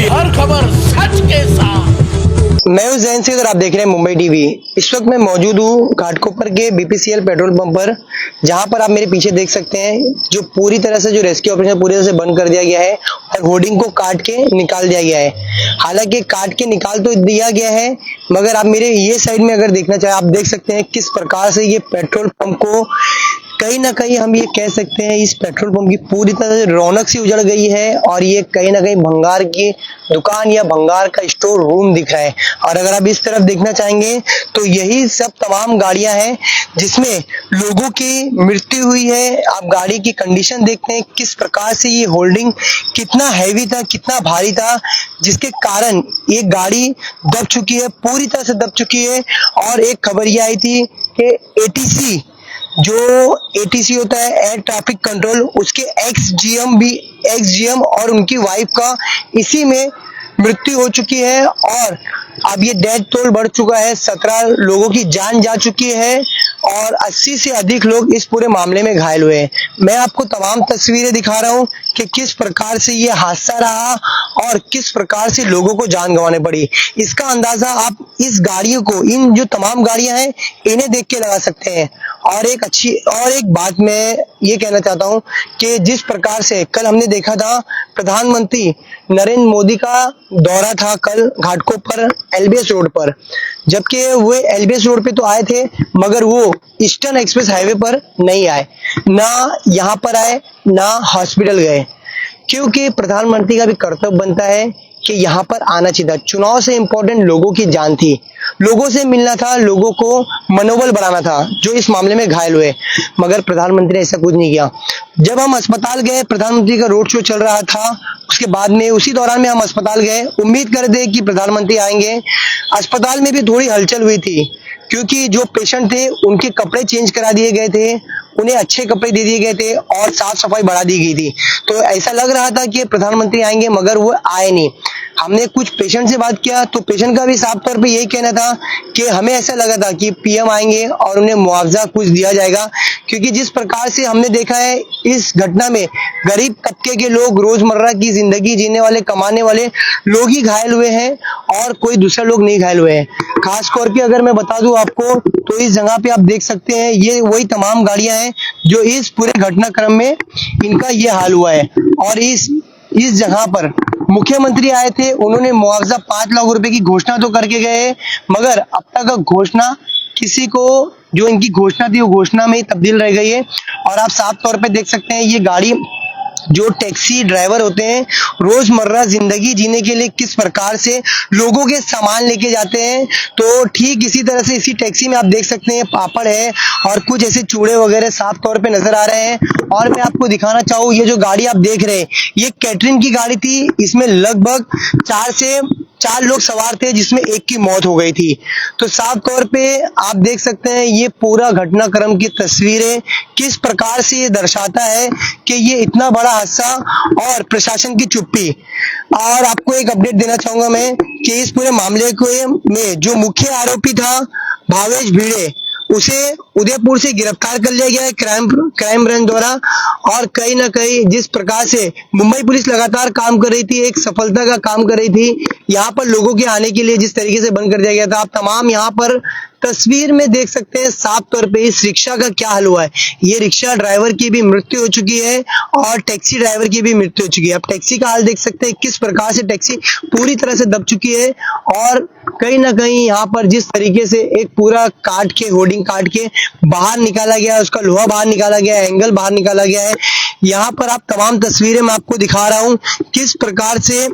TV, हर खबर सच के साथ। मैं हूं जैन सिंह और आप देख रहे हैं मुंबई टीवी। इस वक्त मैं मौजूद हूं घाटकोपर के बीपीसीएल पेट्रोल पंप पर, जहां पर आप मेरे पीछे देख सकते हैं जो पूरी तरह से जो रेस्क्यू ऑपरेशन पूरी तरह से बंद कर दिया गया है और होर्डिंग को काट के निकाल दिया गया है। हालांकि काट के निकाल तो दिया गया है, मगर आप मेरे ये साइड में अगर देखना चाहें, आप देख सकते हैं किस प्रकार से ये पेट्रोल पंप को कहीं ना कहीं हम ये कह सकते हैं इस पेट्रोल पंप की पूरी तरह से रौनक सी उजड़ गई है और ये कहीं ना कहीं भंगार की दुकान या भंगार का स्टोर रूम दिख रहा है। और अगर आप इस तरफ देखना चाहेंगे तो यही सब तमाम गाड़ियां हैं जिसमें लोगों की मृत्यु हुई है। आप गाड़ी की कंडीशन देखते हैं किस प्रकार से ये होल्डिंग कितना हैवी था, कितना भारी था, जिसके कारण ये गाड़ी दब चुकी है, पूरी तरह से दब चुकी है। और एक खबर ये आई थी कि एटीसी जो एटीसी होता है एयर ट्रैफिक कंट्रोल, उसके एक्स जीएम और उनकी वाइफ का इसी में मृत्यु हो चुकी है और अब ये डेथ टोल बढ़ चुका है, 17 लोगों की जान जा चुकी है और 80 से अधिक लोग इस पूरे मामले में घायल हुए हैं। मैं आपको तमाम तस्वीरें दिखा रहा हूं कि किस प्रकार से ये हादसा रहा और किस प्रकार से लोगों को जान गंवाने पड़ी। इसका अंदाजा आप इस गाड़ियों को, इन जो तमाम गाड़ियां हैं, इन्हें देख के लगा सकते हैं। और एक बात मैं ये कहना चाहता हूं कि जिस प्रकार से कल हमने देखा था प्रधानमंत्री नरेंद्र मोदी का दौरा था कल घाटकोपर एलबीएस रोड पर, जबकि वो एलबीएस रोड पे तो आए थे मगर वो ईस्टर्न एक्सप्रेस हाईवे पर नहीं आए, ना यहाँ पर आए ना हॉस्पिटल गए, क्योंकि प्रधानमंत्री का भी कर्तव्य बनता है कि यहाँ पर आना चाहिए था। चुनाव से इंपॉर्टेंट लोगों की जान थी, लोगों से मिलना था, लोगों को मनोबल बढ़ाना था जो इस मामले में घायल हुए, मगर प्रधानमंत्री ने ऐसा कुछ नहीं किया। जब हम अस्पताल गए, प्रधानमंत्री का रोड शो चल रहा था, उसके बाद में उसी दौरान में हम अस्पताल गए, उम्मीद कर दे कि प्रधानमंत्री आएंगे। अस्पताल में भी थोड़ी हलचल हुई थी क्योंकि जो पेशेंट थे उनके कपड़े चेंज करा दिए गए थे, उन्हें अच्छे कपड़े दे दिए गए थे और साफ सफाई बढ़ा दी गई थी। तो ऐसा लग रहा था कि प्रधानमंत्री आएंगे, मगर वो आए नहीं। हमने कुछ पेशेंट से बात किया तो पेशेंट का भी साफ तौर पे यही कहना था कि हमें ऐसा लगा था कि पीएम आएंगे और उन्हें मुआवजा कुछ दिया जाएगा, क्योंकि जिस प्रकार से हमने देखा है इस घटना में गरीब तबके के लोग, रोजमर्रा की जिंदगी जीने वाले, कमाने वाले लोग ही घायल हुए हैं और कोई दूसरा लोग नहीं घायल हुए हैं। खास तौर पे अगर मैं बता दूं आपको तो इस जगह पे आप देख सकते हैं ये वही तमाम गाड़ियां हैं जो इस पूरे घटनाक्रम में इनका ये हाल हुआ है। और इस जगह पर मुख्यमंत्री आए थे, उन्होंने मुआवजा 5 लाख रुपए की घोषणा तो करके गए, मगर अब तक घोषणा किसी को, जो इनकी घोषणा थी वो घोषणा में ही तब्दील रह गई है। और आप साफ तौर पे देख सकते हैं ये गाड़ी, जो टैक्सी ड्राइवर होते हैं रोजमर्रा जिंदगी जीने के लिए किस प्रकार से लोगों के सामान लेके जाते हैं, तो ठीक इसी तरह से इसी टैक्सी में आप देख सकते हैं पापड़ है और कुछ ऐसे चूड़े वगैरह साफ तौर पे नजर आ रहे हैं। और मैं आपको दिखाना चाहूँ, ये जो गाड़ी आप देख रहे हैं ये कैटरिंग की गाड़ी थी, इसमें लगभग 4 लोग सवार थे जिसमें एक की मौत हो गई थी। तो साफ तौर पे आप देख सकते हैं ये पूरा घटनाक्रम की तस्वीरें किस प्रकार से ये दर्शाता है कि ये इतना बड़ा हादसा और प्रशासन की चुप्पी। और आपको एक अपडेट देना चाहूंगा मैं कि इस पूरे मामले में जो मुख्य आरोपी था भावेश भिड़े, उसे उदयपुर से गिरफ्तार कर लिया गया है क्राइम ब्रांच द्वारा। और कहीं ना कहीं जिस प्रकार से मुंबई पुलिस लगातार काम कर रही थी, एक सफलता का काम कर रही थी, यहाँ पर लोगों के आने के लिए जिस तरीके से बंद कर दिया गया था, आप तमाम यहाँ पर तस्वीर में देख सकते हैं साफ तौर पे इस रिक्शा का क्या हाल हुआ है। ये रिक्शा ड्राइवर की भी मृत्यु हो चुकी है और टैक्सी ड्राइवर की भी मृत्यु हो चुकी है। आप टैक्सी का हाल देख सकते हैं किस प्रकार से टैक्सी पूरी तरह से दब चुकी है और कहीं ना कहीं यहाँ पर जिस तरीके से एक पूरा होर्डिंग काट के बाहर निकाला गया है, उसका लोहा बाहर निकाला गया है, एंगल बाहर निकाला गया है। यहाँ पर आप तमाम तस्वीरें मैं आपको दिखा रहा हूँ किस प्रकार से,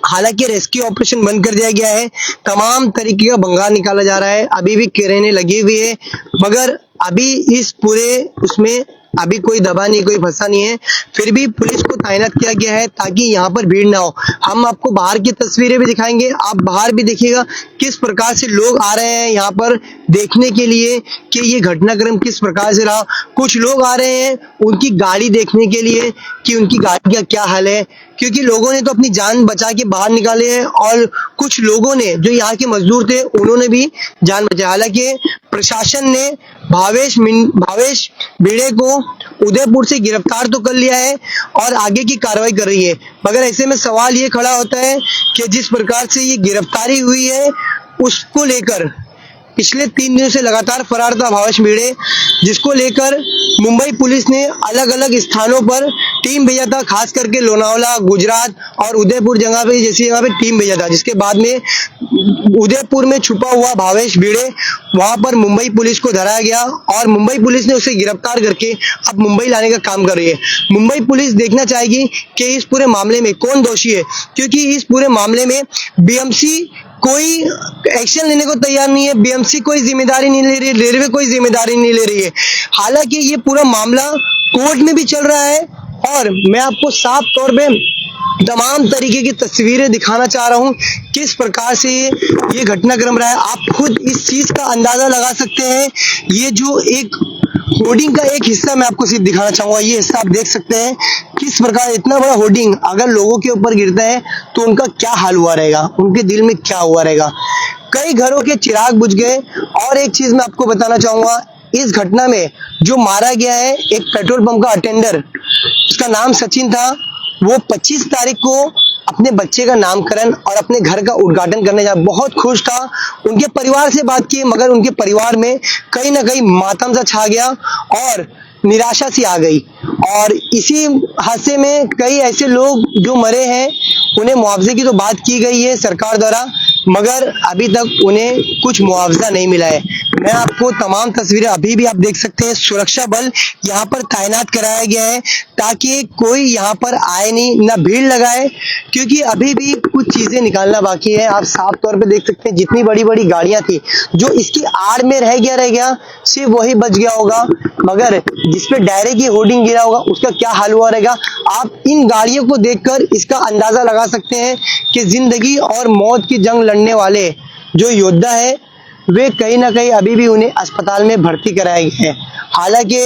हालांकि रेस्क्यू ऑपरेशन बंद कर दिया गया है, तमाम तरीके का भंगार निकाला जा रहा है, अभी भी क्रेनें लगी हुई है, मगर अभी इस पूरे उसमें अभी कोई दबा नहीं, कोई फंसा नहीं है। फिर भी पुलिस को तैनात किया गया है ताकि यहाँ पर भीड़ ना हो। हम आपको बाहर की तस्वीरें भी दिखाएंगे, आप बाहर भी देखिएगा किस प्रकार से लोग आ रहे हैं यहाँ पर देखने के लिए कि ये घटनाक्रम किस प्रकार से रहा। कुछ लोग आ रहे हैं उनकी गाड़ी देखने के लिए कि उनकी गाड़ी का क्या हाल है, क्योंकि लोगों ने तो अपनी जान बचा के बाहर निकाले हैं और कुछ लोगों ने जो यहाँ के मजदूर थे उन्होंने भी जान बचाई। हालांकि प्रशासन ने भावेश भिड़े को उदयपुर से गिरफ्तार तो कर लिया है और आगे की कार्रवाई कर रही है, मगर ऐसे में सवाल ये खड़ा होता है कि जिस प्रकार से ये गिरफ्तारी हुई है उसको लेकर पिछले 3 दिनों से लगातार फरार था भावेश भिड़े, जिसको लेकर मुंबई पुलिस ने अलग अलग स्थानों पर टीम भेजा था, खास करके लोनावला, गुजरात और उदयपुर जगह पे जैसी जगह पे टीम भेजा था, जिसके बाद में उदयपुर में छुपा हुआ भावेश भिड़े वहां पर मुंबई पुलिस को धराया गया और मुंबई पुलिस ने उसे गिरफ्तार करके अब मुंबई लाने का काम कर रही है। मुंबई पुलिस देखना चाहेगी कि इस पूरे मामले में कौन दोषी है, क्योंकि इस पूरे मामले में बीएमसी कोई एक्शन लेने को तैयार नहीं है, बीएमसी कोई जिम्मेदारी नहीं ले रही है, रेलवे कोई जिम्मेदारी नहीं ले रही है। हालांकि ये पूरा मामला कोर्ट में भी चल रहा है और मैं आपको साफ तौर पे तमाम तरीके की तस्वीरें दिखाना चाह रहा हूं किस प्रकार से ये घटनाक्रम रहा है। आप खुद इस चीज का अंदाजा लगा सकते हैं। ये जो एक होर्डिंग का एक हिस्सा मैं आपको सिर्फ दिखाना चाहूंगा, ये हिस्सा आप देख सकते हैं किस प्रकार इतना बड़ा होर्डिंग अगर लोगों के ऊपर गिरता है तो उनका क्या हाल हुआ रहेगा, उनके दिल में क्या हुआ रहेगा। कई घरों के चिराग बुझ गए और एक चीज मैं आपको बताना चाहूंगा, इस घटना में जो मारा गया है एक पेट्रोल पंप का अटेंडर, उसका नाम सचिन था, वो 25 तारीख को अपने बच्चे का नामकरण और अपने घर का उद्घाटन करने जा बहुत खुश था। उनके परिवार से बात की मगर उनके परिवार में कहीं ना कहीं मातम सा छा गया और निराशा सी आ गई और इसी हादसे में कई ऐसे लोग जो मरे हैं उन्हें मुआवजे की तो बात की गई है सरकार द्वारा, मगर अभी तक उन्हें कुछ मुआवजा नहीं मिला है। मैं आपको तमाम तस्वीरें अभी भी आप देख सकते हैं, सुरक्षा बल यहाँ पर तैनात कराया गया है ताकि कोई यहाँ पर आए नहीं, ना भीड़ लगाए, क्योंकि अभी भी कुछ चीजें निकालना बाकी है। आप साफ तौर पे देख सकते हैं जितनी बड़ी बड़ी गाड़ियां थी जो इसकी आड़ में रह गया सिर्फ वही बच गया होगा, मगर जिसपे डायरेक्ट ये होर्डिंग गिरा होगा उसका क्या हाल हुआ रहेगा। आप इन गाड़ियों को देखकर इसका अंदाजा लगा सकते हैं कि जिंदगी और मौत की जंग लड़ने वाले जो योद्धा है वे कहीं ना कहीं अभी भी उन्हें अस्पताल में भर्ती कराए गए हैं। हालांकि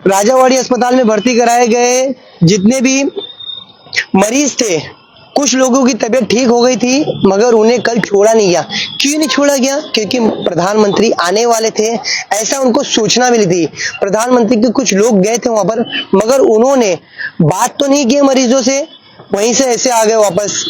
राजावाड़ी अस्पताल में भर्ती कराए गए जितने भी मरीज थे, कुछ लोगों की तबीयत ठीक हो गई थी मगर उन्हें कल छोड़ा नहीं गया। क्यों नहीं छोड़ा गया? क्योंकि प्रधानमंत्री आने वाले थे, ऐसा उनको सूचना मिली थी। प्रधानमंत्री के कुछ लोग गए थे वहां पर मगर उन्होंने बात तो नहीं की मरीजों से, वहीं से ऐसे आ गए वापस।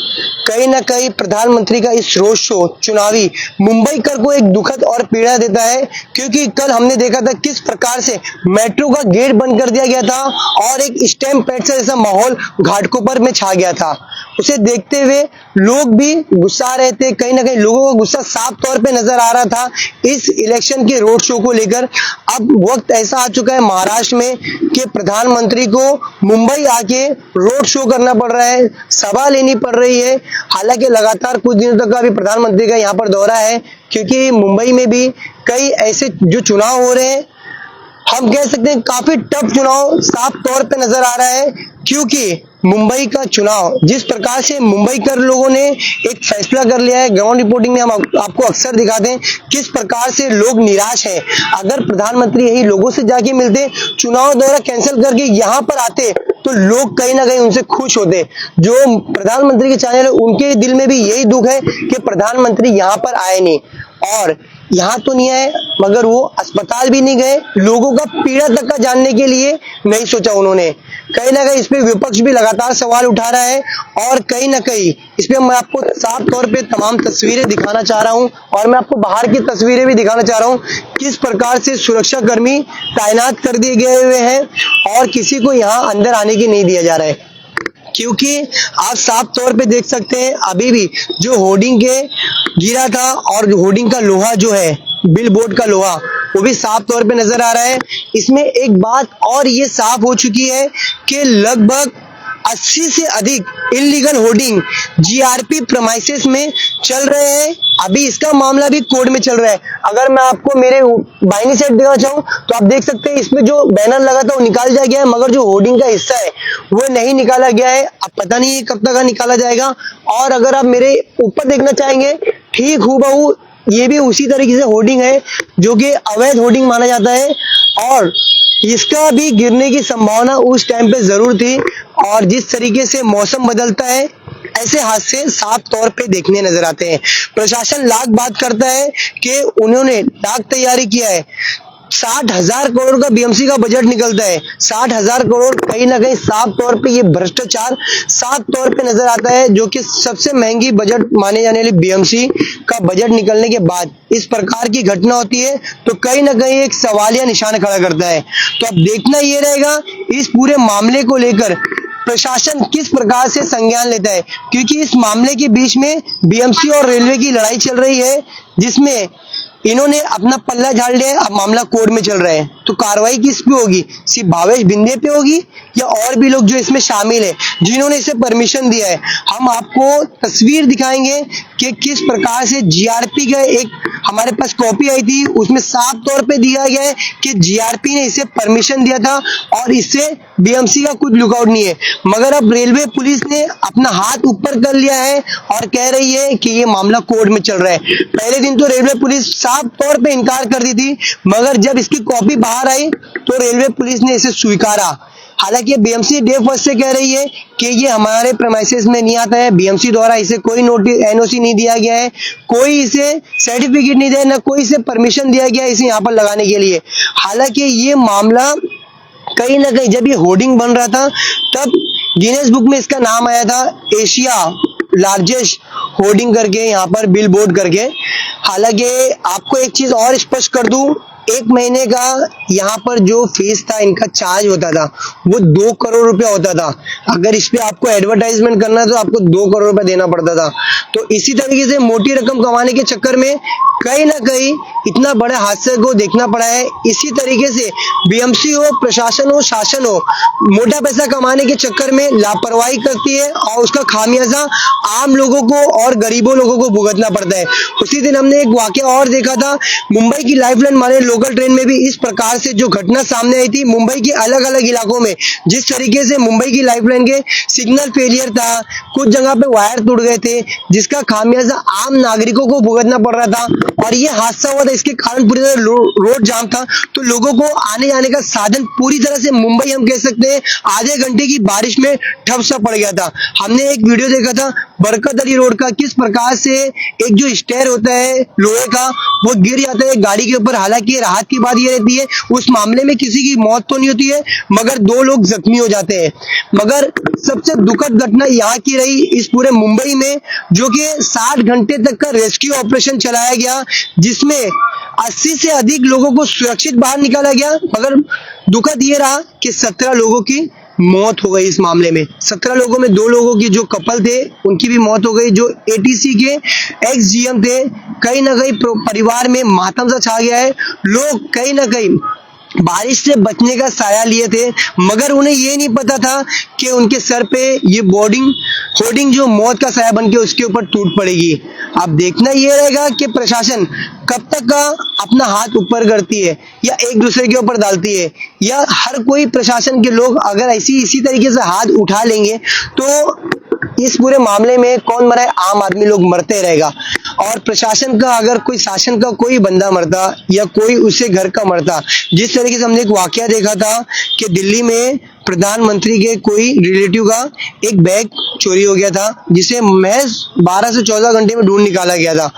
कहीं ना कहीं प्रधानमंत्री का इस रोड शो चुनावी मुंबईकर को एक दुखद और पीड़ा देता है, क्योंकि कल हमने देखा था किस प्रकार से मेट्रो का गेट बंद कर दिया गया था और एक स्टैम्प पैड से जैसा माहौल घाटकोपर में छा गया था। उसे देखते हुए लोग भी गुस्सा रहे थे, कहीं ना कहीं लोगों का गुस्सा साफ तौर पे नजर आ रहा था इस इलेक्शन के रोड शो को लेकर। अब वक्त ऐसा आ चुका है महाराष्ट्र में कि प्रधानमंत्री को मुंबई आके रोड शो करना पड़ रहा है, सभा लेनी पड़ रही है। हालांकि लगातार कुछ दिनों तक अभी प्रधानमंत्री का यहाँ पर दौरा है, क्योंकि मुंबई में भी कई ऐसे जो चुनाव हो रहे हैं, हम कह सकते हैं काफी टफ चुनाव साफ तौर पे नजर आ रहा है। क्योंकि मुंबई का चुनाव जिस प्रकार से मुंबई कर लोगों ने एक फैसला कर लिया है, ग्राउंड रिपोर्टिंग में हम आपको अक्सर दिखाते हैं किस प्रकार से लोग निराश हैं। अगर प्रधानमंत्री यही लोगों से जाके मिलते, चुनाव दौरा कैंसिल करके यहाँ पर आते तो लोग कहीं ना कहीं उनसे खुश होते। जो प्रधानमंत्री के चैनल है उनके दिल में भी यही दुख है कि प्रधानमंत्री यहाँ पर आए नहीं, और यहाँ तो नहीं आए मगर वो अस्पताल भी नहीं गए, लोगों का पीड़ा तक का जानने के लिए नहीं सोचा उन्होंने। कहीं ना कहीं इस पे विपक्ष भी लगातार सवाल उठा रहा है और कहीं ना कहीं इस पे मैं आपको साफ तौर पे तमाम तस्वीरें दिखाना चाह रहा हूं और मैं आपको बाहर की तस्वीरें भी दिखाना चाह रहा हूं किस प्रकार से सुरक्षा कर्मी तैनात कर दिए गए हुए हैं और किसी को यहाँ अंदर आने की नहीं दिया जा रहा है। क्योंकि आप साफ तौर पे देख सकते हैं अभी भी जो होर्डिंग के गिरा था और होर्डिंग का लोहा जो है, बिल बोर्ड का लोहा, वो भी साफ तौर पे नजर आ रहा है। इसमें एक बात और ये साफ हो चुकी है कि लगभग 80 से अधिक इलीगल होर्डिंग जीआरपी प्रेमाइसेस में चल रहे हैं। अभी इसका मामला भी कोर्ट में चल रहा है। अगर मैं आपको मेरे बाइनी साइड दिखाना चाहूँ तो आप देख सकते हैं इसमें जो बैनर लगा था वो निकाल दिया गया है, मगर जो होर्डिंग का हिस्सा है वो नहीं निकाला गया है। अब पता नहीं कब तक निकाला जाएगा। और अगर आप मेरे ऊपर देखना चाहेंगे, ठीक हूबहू ये भी उसी तरीके से होर्डिंग है जो कि अवैध होर्डिंग माना जाता है और इसका भी गिरने की संभावना उस टाइम पे जरूर थी। और जिस तरीके से मौसम बदलता है ऐसे हादसे साफ तौर पे देखने नजर आते हैं। प्रशासन लाख बात करता है कि उन्होंने लाख तैयारी किया है। 60,000 करोड़ का बीएमसी का बजट निकलता है। 60,000 करोड़ कहीं ना कहीं साफ तौर पे ये भ्रष्टाचार साफ तौर पे नजर आता है, जो कि सबसे महंगी बजट माने जाने वाली बीएमसी का बजट निकलने के बाद इस प्रकार की घटना होती है तो कहीं ना कहीं एक सवालिया निशान खड़ा करता है। तो अब देखना ये रहेगा इस पूरे मामले को लेकर प्रशासन किस प्रकार से संज्ञान लेता है, क्योंकि इस मामले के बीच में बीएमसी और रेलवे की लड़ाई चल रही है, जिसमें इन्होंने अपना पल्ला झाड़ लिया है। अब मामला कोर्ट में चल रहा है, तो कार्रवाई किस पे होगी? सिर्फ भावेश बिंदे पे होगी या और भी लोग जो इसमें शामिल है जिन्होंने इसे परमिशन दिया है? हम आपको तस्वीर दिखाएंगे कि किस प्रकार से जीआरपी का एक हमारे पास कॉपी आई थी, उसमें साफ तौर पे दिया गया है कि जीआरपी ने इसे परमिशन दिया था और इससे बीएमसी का कुछ लुकआउट नहीं है। मगर अब रेलवे पुलिस ने अपना हाथ ऊपर कर लिया है और कह रही है कि ये मामला कोर्ट में चल रहा है। पहले दिन तो रेलवे पुलिस साफ तौर पे इनकार कर दी थी, मगर जब इसकी कॉपी बाहर आई तो रेलवे पुलिस ने इसे स्वीकारा। हालांकि बीएमसी डे फर्स्ट से कह रही है कि ये हमारे प्रेमाइसेस में नहीं आता है, बीएमसी द्वारा इसे कोई नोटिस एनओसी नहीं दिया गया है, कोई इसे सर्टिफिकेट नहीं दिया, ना कोई इसे परमिशन दिया गया इसे यहाँ पर लगाने के लिए। हालांकि ये मामला कहीं ना कहीं जब ये होर्डिंग बन रहा था तब गिनेस बुक में इसका नाम आया था, एशिया लार्जेस्ट होर्डिंग करके, यहाँ पर बिल बोर्ड करके। हालांकि आपको एक चीज और स्पष्ट कर दूं, 1 महीने का यहाँ पर जो फीस था, इनका चार्ज होता था वो 2 करोड़ रुपया होता था। अगर इस पे आपको एडवर्टाइजमेंट करना है तो आपको 2 करोड़ रुपया देना पड़ता था। तो इसी तरीके से मोटी रकम कमाने के चक्कर में कहीं ना कहीं इतना बड़े हादसे को देखना पड़ा है। इसी तरीके से बीएमसी हो, प्रशासन हो, शासन हो, मोटा पैसा कमाने के चक्कर में लापरवाही करती है और उसका खामियाजा आम लोगों को और गरीबों लोगों को भुगतना पड़ता है। उसी दिन हमने एक वाकया और देखा था, मुंबई की लाइफलाइन माने लोकल ट्रेन में भी इस प्रकार से जो घटना सामने आई थी। मुंबई के अलग अलग इलाकों में जिस तरीके से मुंबई की लाइफलाइन के सिग्नल फेलियर था, कुछ जगह पे वायर टूट गए थे, जिसका खामियाजा आम नागरिकों को भुगतना पड़ रहा था और ये हादसा हुआ था। इसके कारण पूरी तरह रोड जाम था, तो लोगों को आने जाने का साधन पूरी तरह से मुंबई हम कह सकते हैं आधे घंटे की बारिश में ठप सा पड़ गया था। हमने एक वीडियो देखा था बरकत अली रोड का, किस प्रकार से एक जो स्टेयर होता है लोहे का वो गिर जाता है गाड़ी के ऊपर। हालांकि राहत की बात ये रहती है उस मामले में किसी की मौत तो नहीं होती है, मगर 2 लोग जख्मी हो जाते हैं। मगर सबसे दुखद घटना यहाँ की रही इस पूरे मुंबई में, जो कि 60 घंटे तक का रेस्क्यू ऑपरेशन चलाया गया, जिसमें 80 से अधिक लोगों को सुरक्षित बाहर निकाला गया। मगर दुखद ये रहा कि 17 लोगों की मौत हो गई इस मामले में। 17 लोगों में 2 लोगों की जो कपल थे उनकी भी मौत हो गई, जो एटीसी के एक्स जीएम थे। कहीं ना कहीं परिवार में मातम सा छा गया है। लोग कहीं ना कहीं बारिश से बचने का साया लिए थे, मगर उन्हें ये नहीं पता था कि उनके सर पे ये होर्डिंग जो मौत का साया बन के उसके ऊपर टूट पड़ेगी। अब देखना ये रहेगा कि प्रशासन कब तक का अपना हाथ ऊपर करती है या एक दूसरे के ऊपर डालती है, या हर कोई प्रशासन के लोग अगर इसी तरीके से हाथ उठा लेंगे तो इस पूरे मामले में कौन मरा है? आम आदमी लोग मरते रहेगा। और प्रशासन का अगर कोई शासन का कोई बंदा मरता या कोई उससे घर का मरता, जिस तरीके से हमने एक वाकया देखा था कि दिल्ली में प्रधानमंत्री के कोई रिलेटिव का एक बैग चोरी हो गया था, जिसे महज 12 से 14 घंटे में ढूंढ निकाला गया था।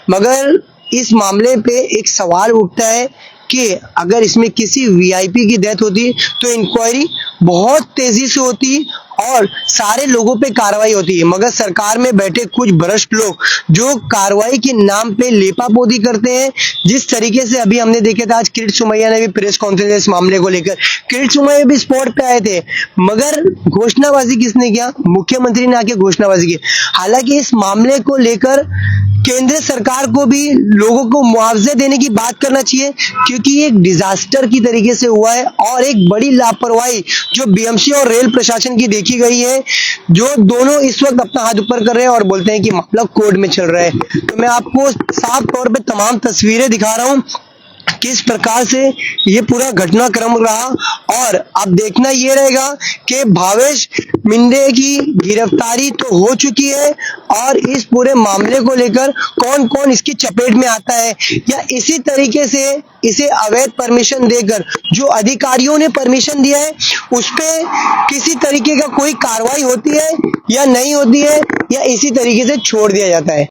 मगर इस मामले पे एक सवाल उठता है कि अगर इसमें किसी वीआईपी की डेथ होती तो इंक्वायरी बहुत तेजी से होती और सारे लोगों पे कार्रवाई होती है। मगर सरकार में बैठे कुछ भ्रष्ट लोग जो कार्रवाई के नाम पे लेपापोती करते हैं, जिस तरीके से अभी हमने देखे था, आज किरीट सोमैया ने भी प्रेस कॉन्फ्रेंस इस मामले को लेकर, किरीट सोमैया भी स्पॉट पे आए थे, मगर घोषणाबाजी किसने किया? मुख्यमंत्री ने आके घोषणाबाजी की। हालांकि इस मामले को लेकर केंद्र सरकार को भी लोगों को मुआवजे देने की बात करना चाहिए, क्योंकि ये एक डिजास्टर की तरीके से हुआ है और एक बड़ी लापरवाही जो बीएमसी और रेल प्रशासन की देखी गई है, जो दोनों इस वक्त अपना हाथ ऊपर कर रहे हैं और बोलते हैं कि मामला कोर्ट में चल रहा है। तो मैं आपको साफ तौर पे तमाम तस्वीरें दिखा रहा हूं किस प्रकार से ये पूरा घटनाक्रम रहा, और अब देखना ये रहेगा कि भावेश मिंदे की गिरफ्तारी तो हो चुकी है और इस पूरे मामले को लेकर कौन कौन इसकी चपेट में आता है, या इसी तरीके से इसे अवैध परमिशन देकर जो अधिकारियों ने परमिशन दिया है उस पे किसी तरीके का कोई कार्रवाई होती है या नहीं होती है, या इसी तरीके से छोड़ दिया जाता है।